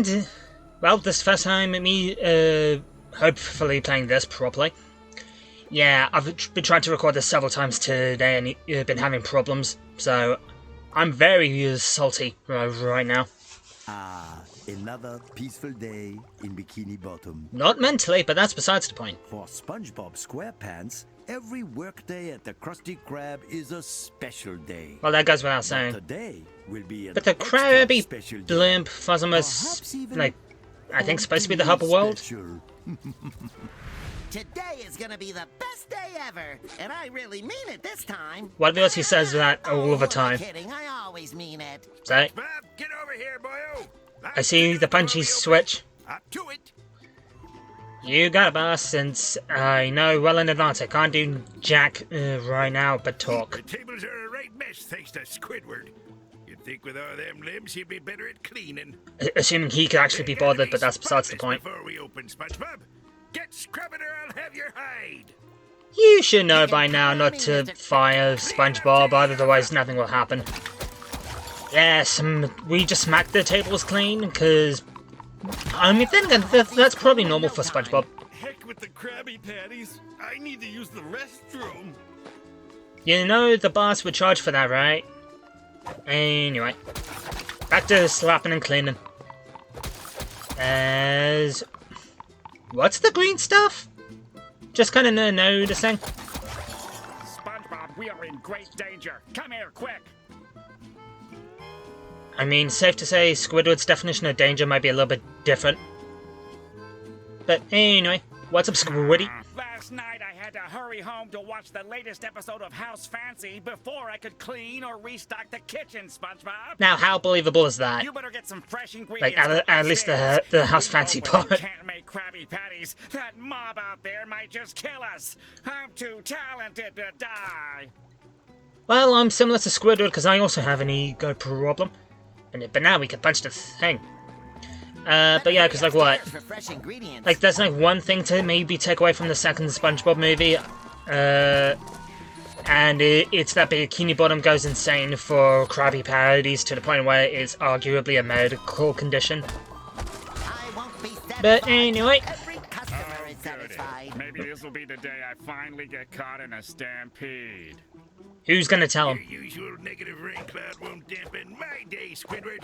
And, well, this is the first time me, hopefully playing this properly. Yeah, I've been trying to record this several times today and been having problems, so I'm very salty right now. Another peaceful day in Bikini Bottom. Not mentally, but that's besides the point. For SpongeBob SquarePants, every workday at the Krusty Krab is a special day. Well, that goes without saying. Today will be an But the Krabby Blimp was almost, like, I think supposed to be the hub of the world. Today is gonna be the best day ever, and I really mean it this time. What else he says that all the time? Kidding, I always mean it. Say, Bob, get over here, boyo. I see the punchy switch. Up to it. You got it, boss, since I know well in advance I can't do jack right now but talk. The tables are a right mess thanks to Squidward. You'd think with all them limbs he'd be better at cleaning. Assuming he could actually be bothered, but that's besides the point. Before we open, SpongeBob, get scrubbing or I'll have your hide. You should know by now not to fire SpongeBob, otherwise nothing will happen. Yes, we just smacked the tables clean, because I mean, then that's probably normal for SpongeBob. Heck with the Krabby Patties. I need to use the restroom. You know the boss would charge for that, right? Anyway, back to slapping and cleaning. As what's the green stuff? Just kind of noticing. SpongeBob, we are in great danger. Come here, quick. I mean, safe to say Squidward's definition of danger might be a little bit different. But anyway, what's up, Squiddy? Last night I had to hurry home to watch the latest episode of House Fancy before I could clean or restock the kitchen, SpongeBob. Now, how believable is that? You better get some fresh ingredients. Like, at least the House Fancy part. Can't make Krabby Patties. That mob out there might just kill us. I'm too talented to die. Well, I'm similar to Squidward because I also have an ego problem. But now we can punch the thing. But yeah, because like what? Like there's like one thing to maybe take away from the second SpongeBob movie. And it's that Bikini Bottom goes insane for Krabby Patties to the point where it's arguably a medical condition. But anyway. Maybe this will be the day I finally get caught in a stampede. Who's gonna tell him? Your usual negative rain cloud won't dampen my day, Squidward.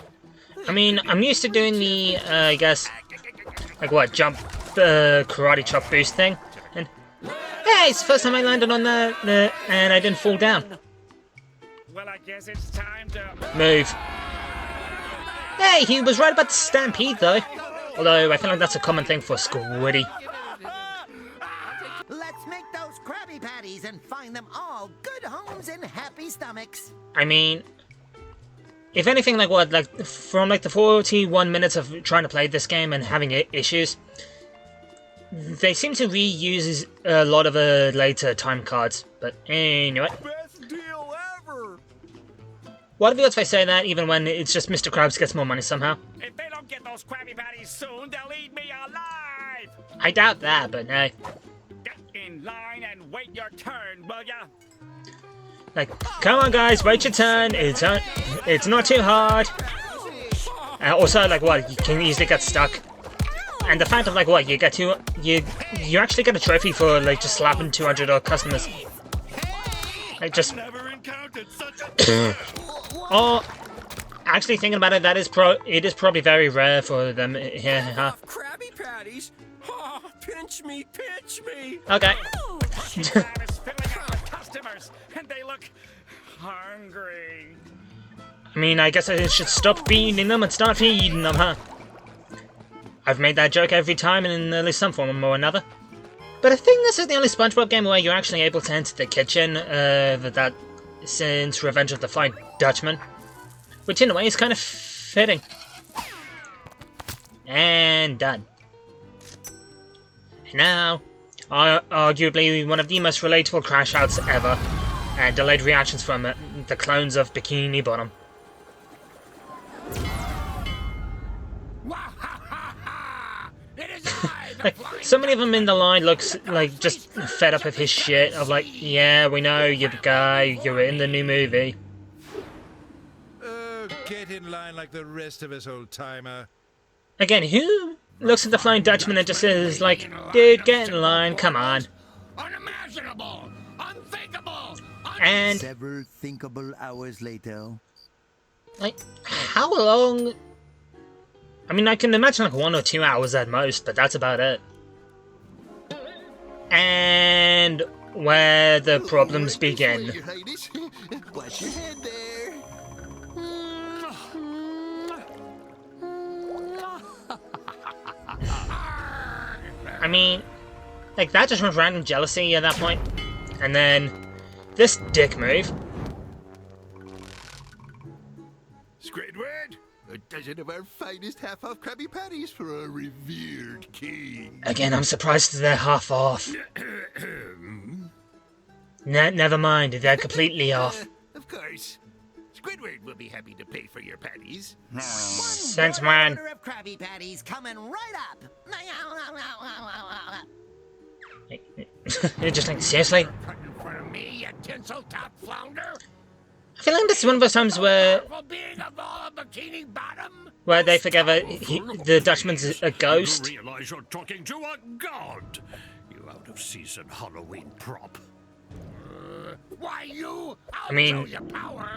I mean, I'm used to doing the, I guess, like what, jump, karate chop boost thing. And, hey, it's the first time I landed on the and I didn't fall down. Well, I guess it's time to move. Hey, he was right about the stampede, though. Although, I feel like that's a common thing for Squiddy. Let's make those Krabby Patties and find them all good homes and happy stomachs. I mean, if anything, like what, like from like the 41 minutes of trying to play this game and having issues, they seem to reuse a lot of the later time cards. But anyway, Best deal ever. what if I say that even when it's just Mr. Krabs gets more money somehow? If they don't get those Krabby Patties soon, they'll eat me alive! I doubt that, but hey. Get in line and wait your turn, will ya? Like, come on guys, wait your turn, it's not too hard. Also, like what, you can easily get stuck. And the fact of like what, you actually get a trophy for like just slapping 200 odd customers. Like just... Never encountered such a... Oh, actually thinking about it, it is probably very rare for them here, huh? Krabby Patties? Oh, pinch me, pinch me! Okay. Is filling up with customers, and they look hungry. I mean, I guess I should stop feeding them and start feeding them, huh? I've made that joke every time in at least some form or another. But I think this is the only SpongeBob game where you're actually able to enter the kitchen, that since Revenge of the Flying Dutchman. Which in a way is kind of fitting. And done. Now, arguably one of the most relatable crash outs ever, and delayed reactions from the clones of Bikini Bottom. Like, so many of them in the line looks like just fed up with his shit of like, yeah, we know you guy, you're in the new movie. Get in line like the rest of us, old-timer. Again, who looks at the Flying Dutchman and just says, like, dude, get in line, come on. Unimaginable! Unthinkable! And, Several thinkable hours later. like, how long? I mean, I can imagine like 1 or 2 hours at most, but that's about it. And where the problems begin. Your Highness. Wash your head there. I mean, like, that just was random jealousy at that point. And then, this dick move. Squidward, A dozen of our finest half-off Krabby Patties for our revered king. Again, I'm surprised they're half off. Never mind, they're completely off. Of course. Squidward will be happy to pay for your patties. Since One when? order of Krabby Patties coming right up. You're just like, seriously? Put in front of me, you tinsel-top flounder. I feel like this is one of those times where Powerful being of all of Bikini Bottom. they forget that the Dutchman's a ghost. You realize you're talking to a god? You out-of-season Halloween prop. Why you? I'll I mean- show you power.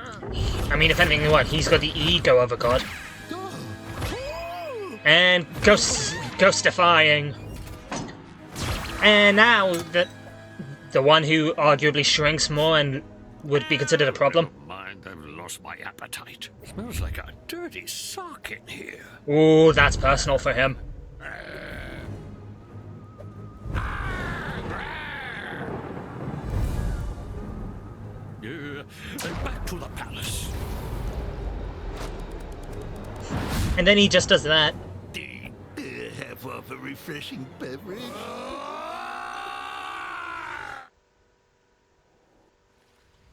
I mean, if anything, what? He's got the ego of a god. And ghostifying. And now the one who arguably shrinks more and would be considered a problem. Mind, I've lost my appetite. Smells like a dirty sock in here. Ooh, that's personal for him. Back to the palace. And then he just does that. Have off a refreshing beverage.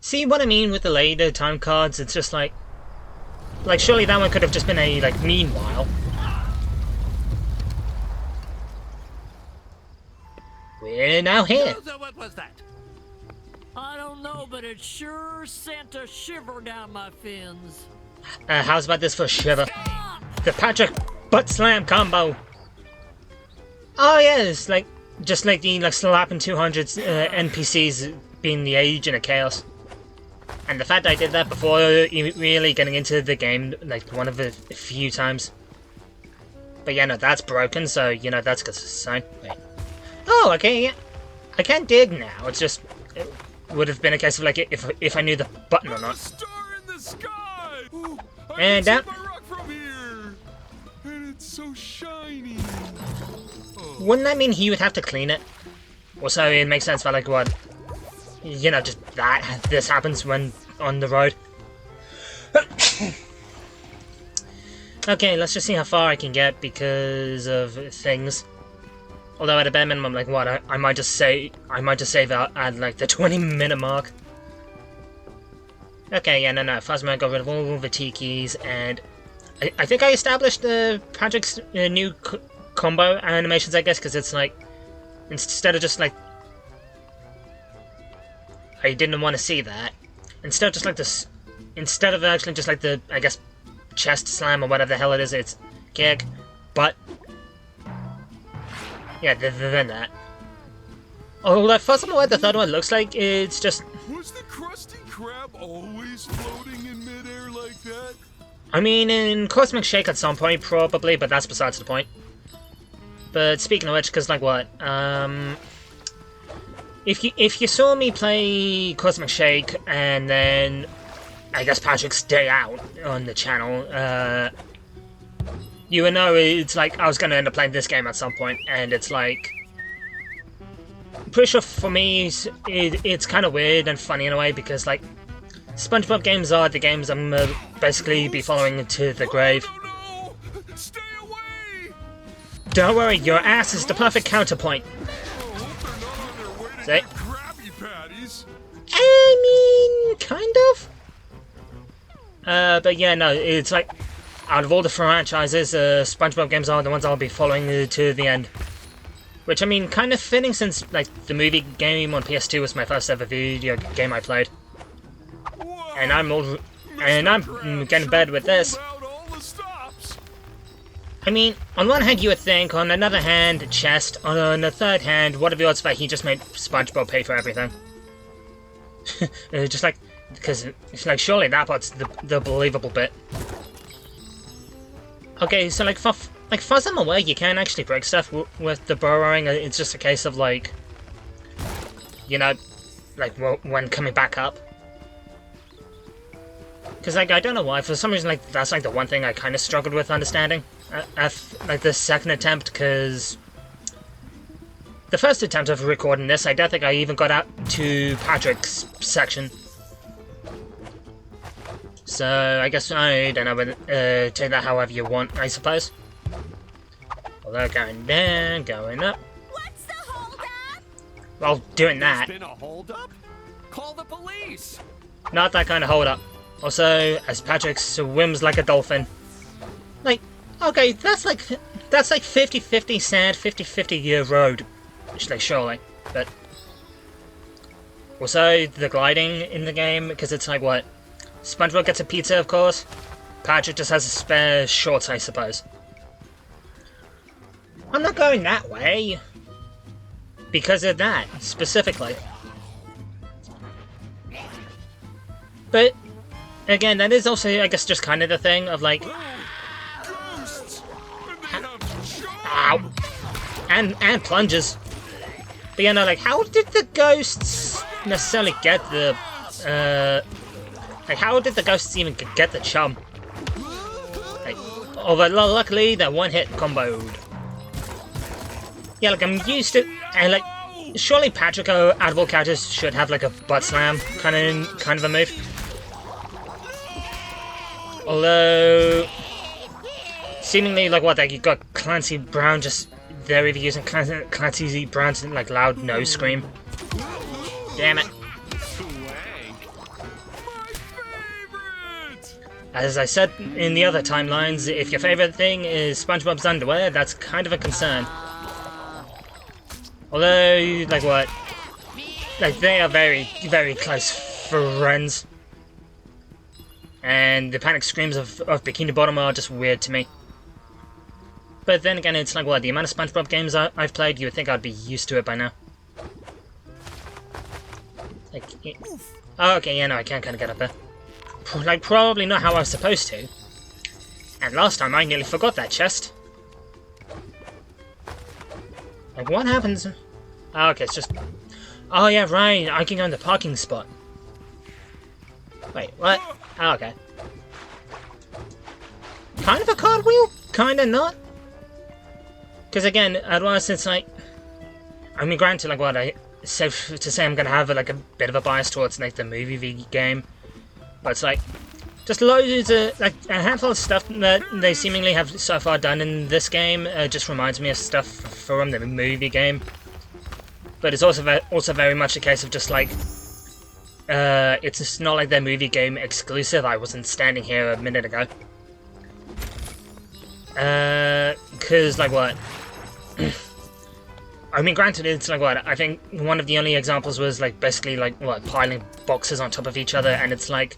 See what I mean with the later time cards? It's just like surely that one could have just been a, like, meanwhile. We're now here. So what was that? I don't know, but it sure sent a shiver down my fins. How's about this for Shiver? The Patrick Butt Slam combo. Oh yes, like, just like the, like, slapping 200 NPCs being the agent of chaos. And the fact I did that before really getting into the game, like, one of the few times. But yeah, no, that's broken, so, you know, that's a good sign. Wait. Oh, okay, yeah. I can dig now, it's just... It would have been a case of, like, if I knew the button or not. Star in the sky! Ooh, I And can down. see my rock from here! And it's so shiny! Wouldn't that mean he would have to clean it? Also, it makes sense for, like, what? You know, just that this happens when on the road. Okay, let's just see how far I can get because of things. Although at a bare minimum, like, what? I might just save out at like the 20-minute mark. Okay, yeah, no. Phasma got rid of all the tikis, and I think I established Patrick's new combo animations, I guess, because it's like, instead of just like, I didn't want to see that. Instead of just like this, instead of actually just like the, I guess, chest slam or whatever the hell it is, it's kick, butt. Yeah, then that. Although furthermore, what the third one looks like, it's just... Was the Krusty Krab always floating in midair like that? I mean, in Cosmic Shake at some point, probably, but that's besides the point. But speaking of which, because like what, if you saw me play Cosmic Shake and then, I guess, Patrick's Day Out on the channel, you would know it's like I was going to end up playing this game at some point, and it's like, pretty sure for me, it's kind of weird and funny in a way, because like, SpongeBob games are the games I'm basically be following to the grave. Oh no! Stay away! Don't worry, your ass is the perfect counterpoint. Oh, hope they're not on their way to Say. get Krabby Patties. I mean, kind of. But yeah, no, it's like, out of all the franchises, SpongeBob games are the ones I'll be following to the end. Which, I mean, kind of fitting since, like, the movie game on PS2 was my first ever video game I played. Whoa, And I'm Mr. getting Krabs bed with this. sure pulled out all the stops. I mean, on one hand you would think, on another hand, chest, on the third hand, what are the odds that he just made SpongeBob pay for everything? Just like, because it's like, surely that part's the believable bit. Okay, so like, far as I'm aware, you can actually break stuff with the burrowing. It's just a case of like, you know, like when coming back up. Because like, I don't know why, for some reason, like, that's like the one thing I kind of struggled with understanding at like the second attempt, because the first attempt of recording this, I don't think I even got out to Patrick's section. So I guess I don't know, but take that however you want, I suppose. Although going down, going up. What's the holdup? Well, doing that. There's been a holdup? Call the police! Not that kind of hold up. Also, as Patrick swims like a dolphin. Like, okay, that's like 50-50 sand, 50-50 year road. Like, surely. But also the gliding in the game, because it's like what? SpongeBob gets a pizza, of course. Patrick just has a spare shorts, I suppose. I'm not going that way. Because of that, specifically. But again, that is also, I guess, just kind of the thing of like, ow, and plunges. But you know, like, how did the ghosts necessarily get the, like, how did the ghosts even get the chum? Like, although luckily that one hit comboed. Yeah, like, I'm used to, and like, surely Patrick out of all characters should have like a butt slam kind of a move. Although, seemingly, like, what, like, you got Clancy Brown just there either using Clancy Brown's, like, loud nose scream. Damn it. As I said in the other timelines, if your favorite thing is SpongeBob's underwear, that's kind of a concern. Although, like, what? Like, they are very, very close friends. And the panic screams of Bikini Bottom are just weird to me. But then again, it's like, what, the amount of SpongeBob games I've played, you would think I'd be used to it by now. Like, oh, okay, yeah, no, I can kind of get up there. Like, probably not how I was supposed to. And last time I nearly forgot that chest. Like, what happens? Oh, okay, it's just... Oh, yeah, right, I can go in the parking spot. Wait, what? Oh, okay. Kind of a cartwheel? Kinda not? Because again, at once it's like... I mean, granted, like, what, I... safe to say I'm gonna have, like, a bit of a bias towards, like, the movie game. But it's like... just loads of, like, a handful of stuff that they seemingly have so far done in this game just reminds me of stuff from the movie game. But it's also very much a case of just, like... it's just not like their movie game exclusive. I wasn't standing here a minute ago. Cause like what? I mean, granted, it's like what? I think one of the only examples was like basically like what, piling boxes on top of each other, and it's like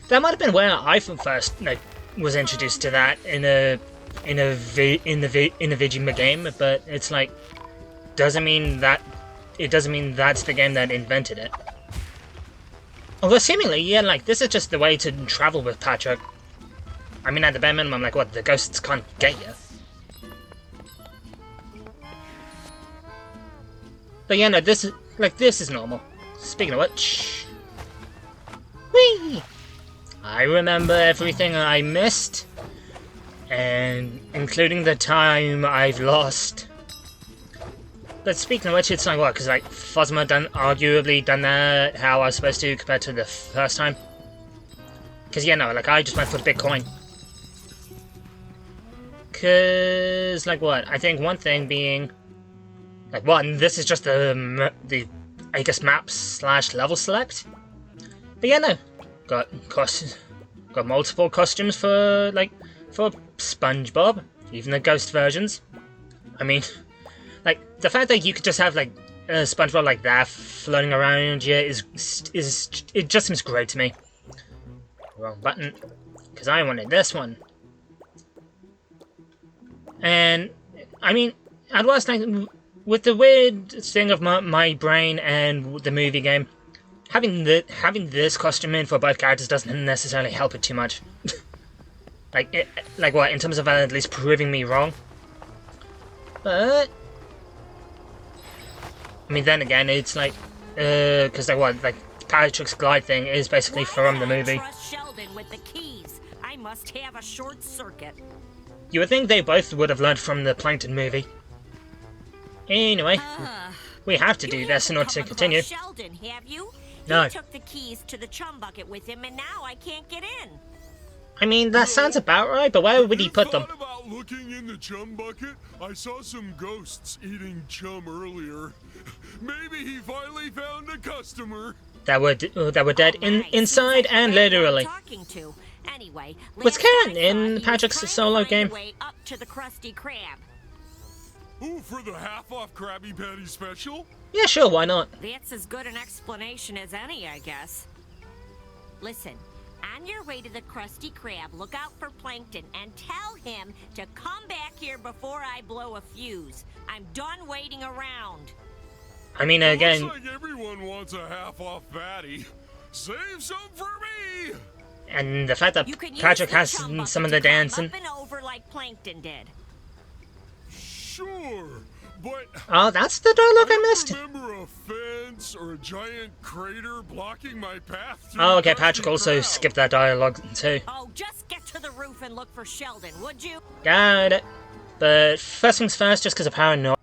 that might have been where I first like was introduced to that in the Vijima game, but it's like doesn't mean that's the game that invented it. Although seemingly, yeah, like, this is just the way to travel with Patrick. I mean, at the bare minimum, like, what, the ghosts can't get you. But yeah, no, this is normal. Speaking of which... Whee! I remember everything I missed. And including the time I've lost. But speaking of which, it's like, what, because, like, Phosma arguably done that how I was supposed to compared to the first time? Because, yeah, no, like, I just went for the big coin. Because, like, what, I think one thing being, like, one, this is just the I guess, map/level select. But, yeah, no, got multiple costumes for, like, for SpongeBob, even the ghost versions. I mean... like, the fact that you could just have, like, SpongeBob like that floating around here it just seems great to me. Wrong button. Because I wanted this one. And, I mean, at last night, with the weird thing of my brain and the movie game, having this costume in for both characters doesn't necessarily help it too much. like what, in terms of at least proving me wrong? But I mean, then again, it's like, because Patrick's glide thing is basically from the movie. Trust Sheldon with the keys. I must have a short circuit. You would think they both would have learned from the Plankton movie. Anyway, we have to do this in order to continue. Sheldon, have you? No. He took the keys to the chum bucket with him, and now I can't get in. I mean, that sounds about right, but where would he put them? About looking in the chum bucket? I saw some ghosts eating chum earlier. Maybe he finally found a customer. That were dead inside and literally. Anyway, was Karen in Patrick's solo game? Up to the Krusty Krab. Ooh, for the half-off Krabby Patty special? Yeah, sure, why not? That's as good an explanation as any, I guess. Listen, on your way to the Krusty Krab, look out for Plankton and tell him to come back here before I blow a fuse. I'm done waiting around. I mean, again... Looks like everyone wants a half-off patty. Save some for me! And the fact that Patrick has some of the dancing... Up and over like Plankton did. Sure, but... Oh, that's the dialogue I missed? I don't remember a fence or a giant crater blocking my path through. Oh, okay, Patrick also skipped that dialogue too. Oh, just get to the roof and look for Sheldon, would you? Got it. But first things first, just because of paranoia.